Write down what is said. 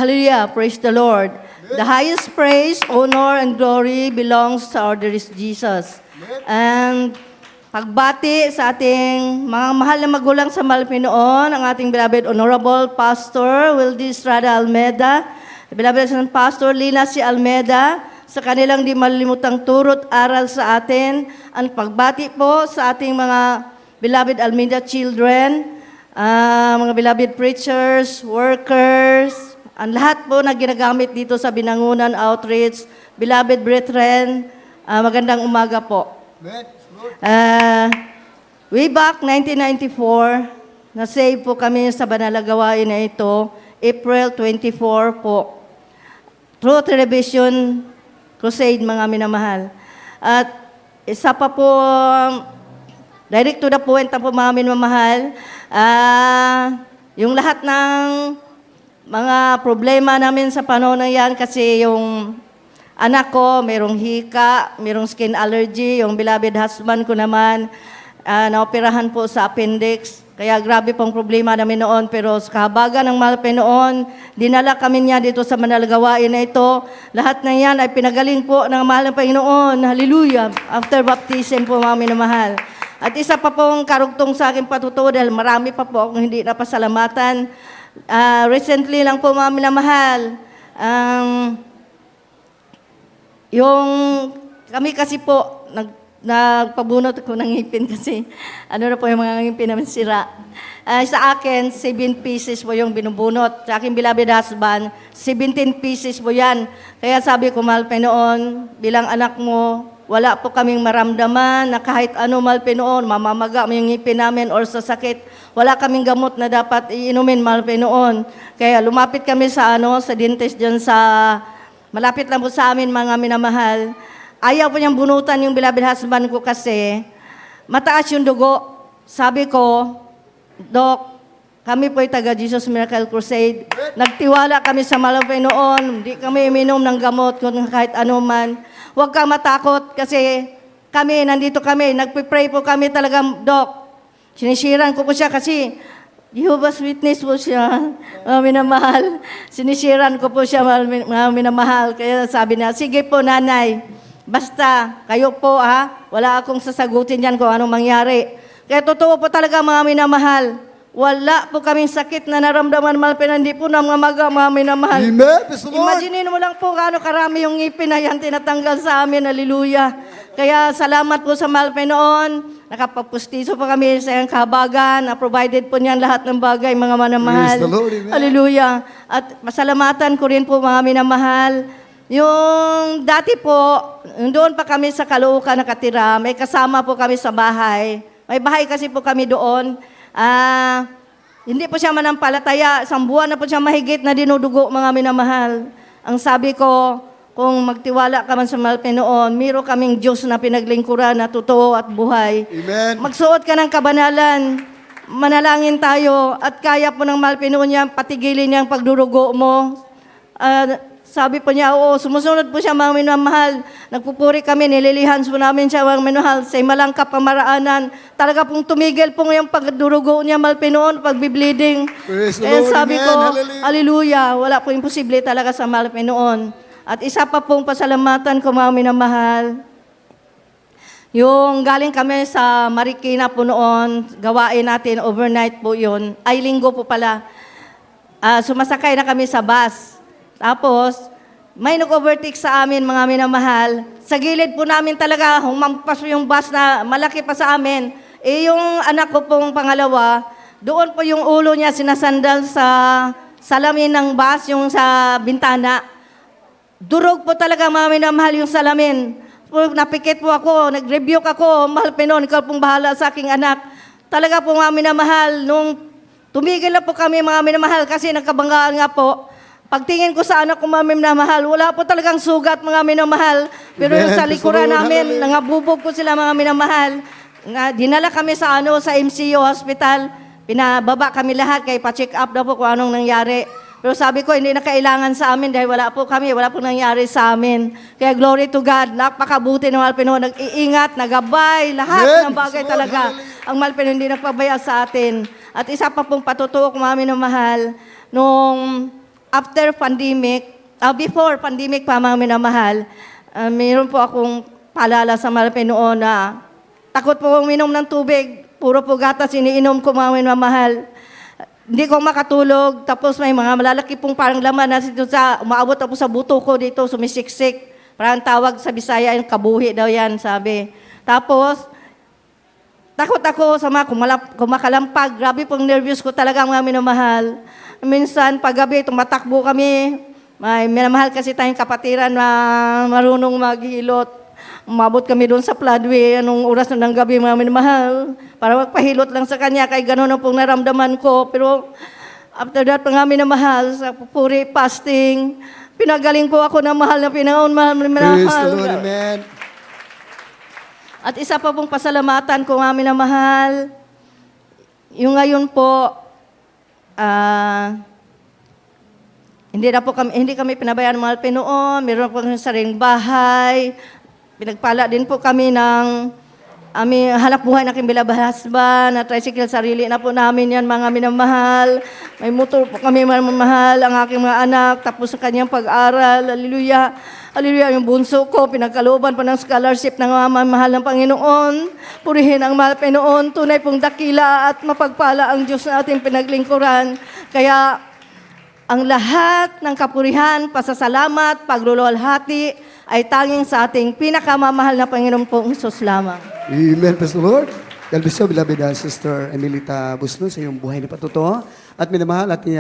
Hallelujah, praise the Lord. The highest praise, honor, and glory belongs to our dearest Jesus. And pagbati sa ating mga mahal na magulang sa Malpinoon, ang ating beloved Honorable Pastor Wildy Estrada Almeda, beloved Pastor Lina C. Almeda, sa kanilang di malilimutang turot aral sa atin, ang pagbati po sa ating mga beloved Almeda children, mga beloved preachers, workers, ang lahat po na ginagamit dito sa Binangunan Outreach, beloved brethren, magandang umaga po. Way back 1994, na-save po kami sa banal na gawain na ito, April 24 po. Through Television Crusade, mga minamahal. At isa pa po, direct to the point na po mga minamahal, yung lahat ng mga problema namin sa panahon na yan, kasi yung anak ko, mayroong hika, mayroong skin allergy, yung beloved husband ko naman, naoperahan po sa appendix. Kaya grabe pong problema namin noon, pero sa kahabagan ng Malpinoon, dinala kami niya dito sa manalagawain na ito. Lahat na yan ay pinagaling po ng mahal ng Panginoon. Hallelujah! After baptism po, mga minamahal. At isa pa pong karugtong sa aking patutuo, dahil marami pa po akong hindi napasalamatan. Recently lang po, mga minamahal, yung kami kasi po, nagpabunot ako ng ngipin kasi ano na po yung mga ngipin namin sira. Sa akin, 7 pieces po yung binubunot. Sa aking beloved husband, 17 pieces po yan. Kaya sabi ko, mahal Panginoon, bilang anak mo, wala po kaming maramdaman na kahit ano, mahal Panginoon, mamamaga mo yung ngipin namin or sa sakit, wala kaming gamot na dapat iinumin, mahal Panginoon. Kaya lumapit kami sa sa dentist dyan sa, malapit lang po sa amin, mga minamahal. Ayaw po niyang bunutan yung beloved husband ko kasi mataas yung dugo. Sabi ko, Dok, kami po ay taga Jesus Miracle Crusade. Nagtiwala kami sa mahal ng Panginoon. Hindi kami iminom ng gamot kung kahit ano man. Huwag kang matakot kasi kami, nandito kami. Nagpipray po kami talaga, Dok. Sinisiran ko po siya kasi Jehovah's Witness po siya, mga minamahal. Sinisiran ko po siya, mga minamahal. Kaya sabi niya, sige po, nanay. Basta, kayo po wala akong sasagutin yan kung anong mangyari. Kaya totoo po talaga, mga minamahal, wala po kaming sakit na naramdaman, hindi po na mga minamahal. Amen. Imaginin mo lang po kano karami yung ngipin na yan tinatanggal sa amin, hallelujah. Kaya salamat po sa mahal Panginoon, nakapagpustiso po kami sa iyang kahabagan, na-provided po niyan lahat ng bagay, mga minamahal. Hallelujah. At masalamatan ko rin po, mga minamahal, yung dati po, doon pa kami sa Caloocan nakatira, may kasama po kami sa bahay. May bahay kasi po kami doon. Hindi po siya manampalataya. 1 buwan na po siya mahigit na dinudugo, mga minamahal. Ang sabi ko, kung magtiwala ka man sa mahal Panginoon, miro kaming Diyos na pinaglingkuran na totoo at buhay. Amen. Magsuot ka ng kabanalan. Manalangin tayo at kaya po ng mahal Panginoon niya, patigilin niya ang pagdurugo mo. Sabi po niya, oo, sumusunod po siya, mga minamahal. Nagpupuri kami, nililihan po namin siya, mga minamahal, sa malangkap pamaraanan. Talaga pong tumigil po ngayong pagdurugo niya, mahal Panginoon, pag-bleeding. Kaya sabi ko, hallelujah, wala po imposible talaga sa mahal Panginoon. At isa pa pong pasalamatan ko, mga minamahal, yung galing kami sa Marikina po noon, gawain natin, overnight po yun, ay linggo po pala. Sumasakay na kami sa bus. Tapos, may nag-overtake sa amin, mga minamahal. Sa gilid po namin talaga, humampas yung bus na malaki pa sa amin. Yung anak ko pong pangalawa, doon po yung ulo niya sinasandal sa salamin ng bus, yung sa bintana. Durog po talaga, mga minamahal, yung salamin. Napikit po ako, nag-rebuke ako, mahal Panginoon, ikaw pong bahala sa aking anak. Talaga po, mga minamahal, nung tumigil na po kami, mga minamahal, kasi nagkabanggaan nga po. Pagtingin ko sa anak ko, mga minamahal, wala po talagang sugat, mga minamahal. Pero yung sa likuran namin, nangabubog ko sila, mga minamahal. Dinala kami sa sa MCU Hospital. Pinababa kami lahat, kaya pa-check up na po kung anong nangyari. Pero sabi ko, hindi na kailangan sa amin dahil wala po kami, wala po nangyari sa amin. Kaya glory to God, napakabuti ng mahal Panginoon, nag-iingat, nagabay, lahat ng bagay talaga. Ang mahal Panginoon hindi nagpabaya sa atin. At isa pa pong patutuok, mga minamahal, nung after pandemic, before pandemic pa mga minamahal, mayroon po akong paalala sa Malapit noon na takot po akong minom ng tubig. Puro po gatas iniinom ko mga minamahal. Hindi ko makatulog. Tapos may mga malalaki pong parang laman na umaabot ako sa buto ko dito, sumisiksik. Parang tawag sa Bisaya, yung kabuhi daw yan, sabi. Tapos, takot ako sa mga kumakalampag. Grabe pong nervous ko talaga mga minamahal. Minsan, paggabi, tumatakbo kami. May minamahal kasi tayong kapatiran na marunong maghilot. Umabot kami doon sa floodway, anong oras na ng gabi mga minamahal. Para magpahilot lang sa kanya, kay gano'n na pong naramdaman ko. Pero after that, mga minamahal, sa pupuri, fasting, pinagaling po ako ng mahal na pinangaon, mahal. Praise the Lord, amen. At isa pa pong pasalamatan ko nga minamahal, yung ngayon po, hindi kami pinabayaan ng mahal noon, meron po kami sariling bahay, pinagpala din po kami ng aming hanap buhay na kimbilabahasban, na tricycle, sarili na po namin yan mga minamahal. May motor po kami mamahal, ang aking mga anak, tapos sa kanyang pag-aral, hallelujah. Hallelujah, yung bunso ko, pinagkalooban pa ng scholarship ng mahal ng Panginoon. Purihin ang mahal Panginoon, tunay pong dakila at mapagpala ang Diyos na ating pinaglingkuran. Kaya ang lahat ng kapurihan, pasasalamat, pagluluwalhati ay tanging sa ating pinakamamahal na Panginoon pong Isus lamang. Amen, praise the Lord. God bless you, beloved Sister Emilita Busno, sa iyong buhay na patuto. At minamahal at